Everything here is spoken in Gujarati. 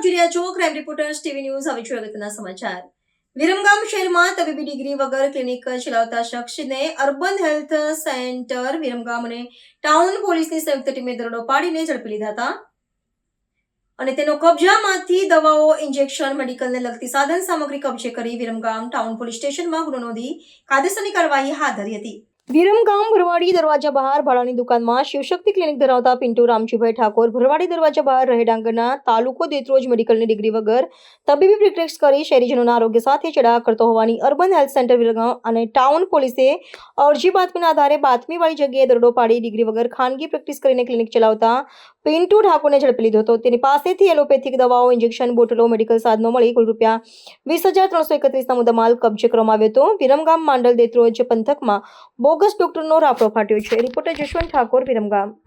આપ જોઈ રહ્યા છો ક્રાઇમ રિપોર્ટર્સ ટીવી ન્યૂઝ. હવે જોઈએ અગત્યના સમાચાર. વિરમગામ શહેરમાં તબીબી ડિગ્રી વગર ક્લિનિક ચલાવતા શખ્સને અર્બન હેલ્થ સેન્ટર વિરમગામ અને ટાઉન પોલીસની સંયુક્ત ટીમે દરોડો પાડીને ઝડપી લીધા હતા અને તેનો કબજામાંથી દવાઓ, ઇન્જેક્શન, મેડિકલને લગતી સાધન સામગ્રી કબજે કરી વિરમગામ ટાઉન પોલીસ સ્ટેશનમાં ગુનો નોંધી કાયદેસરની કાર્યવાહી હાથ ધરી હતી. વિરમગામ ભરવાડી દરવાજા બહાર ભાડાની દુકાનમાં શિવશક્તિ ક્લિનિક ધરાવતા પિન્ટુ રામજીભાઈ ઠાકોર ભરવાડી દરવાજા બહાર રહે ડાંગરના તાલુકો દેત્રોજ મેડિકલની ડિગ્રી વગર તબીબી પ્રેક્ટિસ કરી શહેરીજનોના આરોગ્ય સાથે ચેડા કરતો હોવાની અર્બન હેલ્થ સેન્ટર વિરમગામ અને ટાઉન પોલીસે અરજી બાતમીના આધારે બાતમીવાળી જગ્યાએ દરોડો પાડી ડિગ્રી વગર ખાનગી પ્રેક્ટિસ કરીને ક્લિનિક ચલાવતા પિન્ટુ ઠાકોરને ઝડપી લીધો હતો. તેની પાસેથી એલોપેથિક દવાઓ, ઇન્જેક્શન, બોટલો, મેડિકલ સાધનો મળી કુલ રૂપિયા 20,331ના મુદ્દામાલ કબજે કરવામાં આવ્યો હતો. વિરમગામ માંડલ દેત્રોજ પંથકમાં બોગસ ડોક્ટરનો રાફડો ફાટ્યો છે. રિપોર્ટર જશવંત ઠાકોર, વિરમગામ.